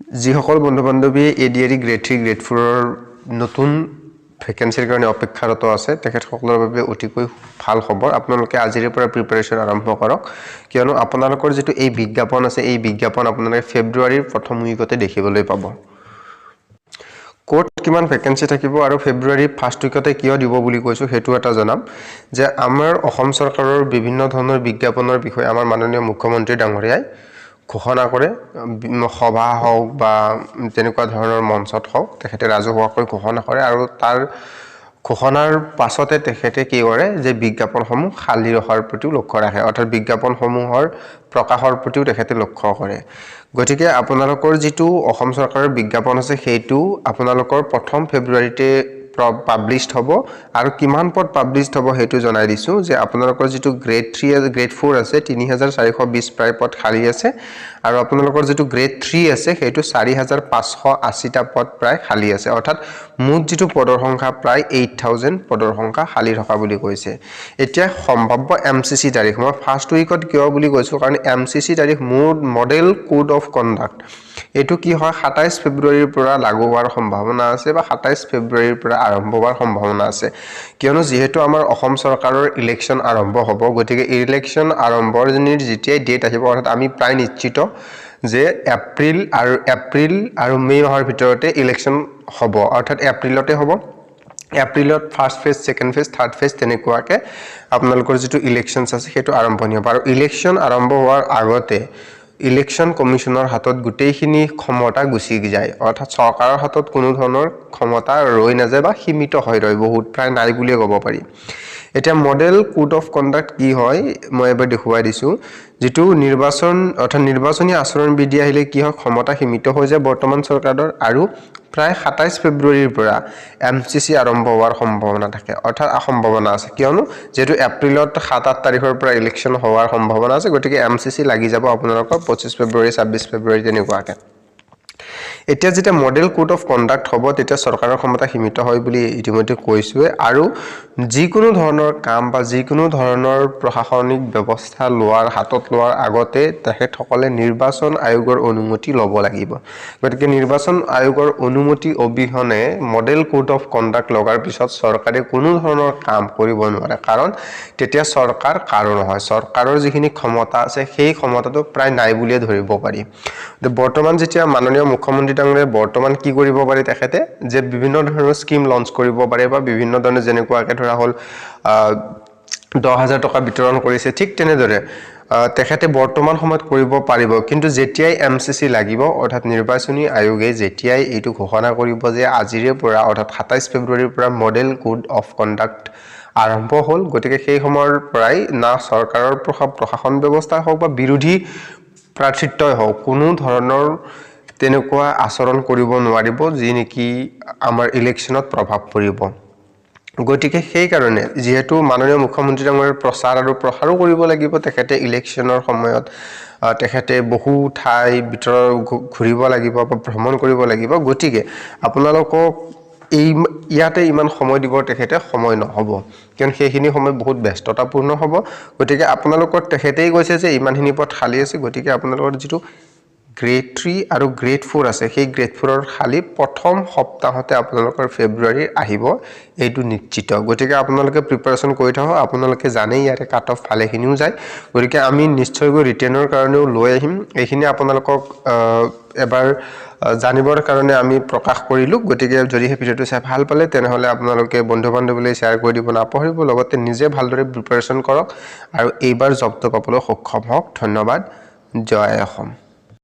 যিসকল বন্ধু বান্ধৱী ADRE গ্ৰেড 3 গ্ৰেড 4 ৰ নতুন ভ্যাকেন্সিৰ কাৰণে অপেক্ষাৰত আছে তেখেতসকলৰ বাবে অতিকৈ ভাল খবৰ আপোনালোকে আজিৰে পৰা প্ৰিপাৰেচন আৰম্ভ কৰক কিয়নো আপোনালোকৰ যেটো এই বিজ্ঞাপন আছে এই বিজ্ঞাপন আপোনালোকে ফেব্ৰুৱাৰীৰ প্ৰথম উইকতে দেখিবলৈ পাব কোট কিমান ভ্যাকেন্সি থাকিব আৰু ফেব্ৰুৱাৰীৰ ফাৰ্ষ্ট উইকতে কিয় দিব বুলি কৈছো হেতু এটা জনাম যে আমাৰ অসম চৰকাৰৰ বিভিন্ন ধৰণৰ বিজ্ঞাপনৰ বিষয়ে আমাৰ মাননীয় মুখ্যমন্ত্ৰী ডাঙৰীয়াই ঘোষণা কৰে সভা হওক বা তেনেকুৱা ধৰণৰ মঞ্চত হওক তেখেতে ৰাজহুৱাকৈ ঘোষণা কৰে আৰু তাৰ ঘোষণাৰ পাছতে তেখেতে কি কৰে যে বিজ্ঞাপনসমূহ খালি ৰখাৰ প্ৰতি লক্ষ্য ৰাখে অৰ্থাৎ বিজ্ঞাপনসমূহৰ প্ৰকাশৰ প্ৰতিও তেখেতে লক্ষ্য কৰে গতিকে আপোনালোকৰ যেটো অসম চৰকাৰৰ বিজ্ঞাপন আছে হেতু আপোনালোকৰ প্ৰথম ফেব্ৰুৱাৰীতে পাবলিশড হ'ব আৰু কিমান পদ পাবলিশড হ'ব হেতু জনাই দিছো যে আপোনালোকৰ যেটো গ্ৰেড 3 গ্ৰেড 4 আছে 3420 প্ৰায় পদ খালি আছে আৰু আপোনালোকৰ যেটো গ্ৰেড 3 আছে হেতু 4580 টা পদ প্ৰায় খালি আছে অৰ্থাৎ মুঠ যেটো পদৰ সংখ্যা প্ৰায় 8000 পদৰ সংখ্যা খালি থকা বুলি কৈছে এতিয়া সম্ভাৱ্য MCC তাৰিখ মই ফাৰ্ষ্ট উইকত কিয় বুলি কৈছো কাৰণ MCC তাৰিখ মডেল কোড অফ কন্ডাক্ট এটো কি হয় 27 ফেব্ৰুৱাৰীৰ পৰা লাগু হোৱাৰ সম্ভাৱনা আছে বা 27 ফেব্ৰুৱাৰীৰ পৰা আৰম্ভ হোৱাৰ সম্ভাৱনা আছে কিয়নো যেহেতু আমাৰ অসম চৰকাৰৰ ইলেকশন আৰম্ভ হ'ব গতিকে ইলেকশন আৰম্ভৰ যেতিয়াই ডেট আহিব অৰ্থাৎ আমি প্ৰায় নিশ্চিত যে এপ্ৰিল আৰু মে মাহৰ ভিতৰতে ইলেকশন হ'ব অৰ্থাৎ এপ্ৰিলতে হ'ব এপ্ৰিলত first phase second phase third phase তেনেকুৱাকে আপোনালোকৰ যেটো ইলেকশনছ আছে হেতু আৰম্ভণি হ'ব আৰু ইলেকশন আৰম্ভ হোৱাৰ আগতে ইলেকশন কমিশনৰ হাতত গুটেইখিনি ক্ষমতা গুছি যায় অৰ্থাৎ চৰকাৰৰ হাতত কোনো ধৰণৰ ক্ষমতা ৰৈ নাযায় বা সীমিত হৈ ৰয় বহুত প্ৰায় নাই বুলিয়ে ক'ব পাৰি এটা মডেল কোড অফ কন্ডাক্ট কি হয় মই এবাৰ দেখুৱাই দিছো যেটো নিৰ্বাচন অৰ্থাৎ নিৰ্বাচনী আচৰণ বিধি আহিলে কি হয় ক্ষমতা সীমিত হৈ যায় বৰ্তমান চৰকাৰৰ আৰু প্ৰায় 27 ফেব্ৰুৱাৰীৰ পৰা MCC আৰম্ভ হোৱাৰ সম্ভাৱনা থাকে অৰ্থাৎ সম্ভাৱনা আছে কিয়নো যেটো এপ্ৰিলত 7-8 তাৰিখৰ পৰা ইলেকশন হোৱাৰ সম্ভাৱনা আছে গতিকে MCC লাগি যাব আপোনালোকৰ 25 ফেব্ৰুৱাৰী 26 ফেব্ৰুৱাৰী তেনেকুৱাকে এতিয়া যেটা মডেল কোড অফ কন্ডাক্ট হ'ব তেতিয়া চৰকাৰৰ ক্ষমতা সীমিত হয় বুলি ইতিমধ্যে কৈছোৱে আৰু যিকোনো ধৰণৰ কাম বা যিকোনো ধৰণৰ প্ৰশাসনিক ব্যৱস্থা হাতত লোৱাৰ আগতে তেখেতসকলে নিৰ্বাচন আয়োগৰ অনুমতি ল'ব লাগিব গতিকে নিৰ্বাচন আয়োগৰ অনুমতি অবিহনে মডেল কোড অফ কন্ডাক্ট লগাৰ পিছত চৰকাৰে কোনো ধৰণৰ কাম কৰিব নোৱাৰে কাৰণ তেতিয়া চৰকাৰ কাৰণ হয় চৰকাৰৰ যিখিনি ক্ষমতা আছে সেই ক্ষমতাটো প্ৰায় নাই বুলিয়ে ধৰিব পাৰি বৰ্তমান যেতিয়া মাননীয় মুখ্যমন্ত্ৰী ডাঙৰীয়াই বৰ্তমান কি কৰিব পাৰে তেখেতে যে বিভিন্ন ধৰণৰ স্কিম লঞ্চ কৰিব পাৰে বা বিভিন্ন ধৰণৰ যেনেকুৱাকে ধৰা হল 10000 টকা বিতৰণ কৰিছে ঠিক তেনেদৰে তেখেতে বৰ্তমান সময়ত কৰিব পাৰিব কিন্তু যেতিয়াই MCC লাগিব অৰ্থাৎ নিৰ্বাচনী আয়োগে যেতিয়াই এইটো ঘোষণা কৰিব যে আজিৰে পৰা অৰ্থাৎ 27 ফেব্ৰুৱাৰীৰ পৰা মডেল কোড অফ কন্ডাক্ট আৰম্ভ হ'ল গতিকে সেই সময়ৰ পৰাই না চৰকাৰৰ প্ৰশাসন ব্যৱস্থা হওক বা বিৰোধী প্ৰাৰ্থিত্বই হওক কোনো ধৰণৰ তেনেকুৱা আচৰণ কৰিব নোৱাৰিব যি নেকি আমাৰ ইলেকশনত প্ৰভাৱ পৰিব গতিকে সেই কাৰণে যেহেতু মাননীয় মুখ্যমন্ত্ৰী ডাঙৰীয়াৰ প্ৰচাৰ আৰু প্ৰসাৰো কৰিব লাগিব তেখেতে ইলেকশনৰ সময়ত তেখেতে বহু ঠাই ভিতৰ ঘুৰিব লাগিব বা ভ্ৰমণ কৰিব লাগিব গতিকে আপোনালোকক ইয়াতে ইমান সময় দিব তেখেতে সময় নহব কিয়নো সেইখিনি সময় বহুত ব্যস্ততাপূৰ্ণ হ'ব গতিকে আপোনালোকৰ তেখেতেই কৈছে যে ইমানখিনি পদ খালি আছে গতিকে আপোনালোকৰ যেটো গ্ৰেড 3 আৰু গ্ৰেড 4 আছে সেই গ্ৰেড 4 ৰ খালি প্ৰথম সপ্তাহতে আপোনালোকৰ ফেব্ৰুৱাৰী আহিব এইটো নিশ্চিত গতিকে আপোনালোকে প্ৰিপাৰেচন কৰি থাকক আপোনালোকে জানে ইয়াৰে কাট অফ ফালেখিনিও যায় গতিকে আমি নিশ্চয়কৈ ৰিটেনৰ কাৰণেও লৈ আহিম এইখিনি আপোনালোকক এবাৰ জানিবৰ কাৰণে আমি প্ৰকাশ কৰিলো গতিকে যদি এই ভিডিওটো চাই ভাল পালে তেনেহলে আপোনালোকে বন্ধু বান্ধৱীলৈ শেয়াৰ কৰি দিব নাপাহৰিব লগতে নিজে ভালদৰে প্ৰিপাৰেচন কৰক আৰু এইবাৰ জবটো পাবলৈ সক্ষম হওক ধন্যবাদ জয় অসম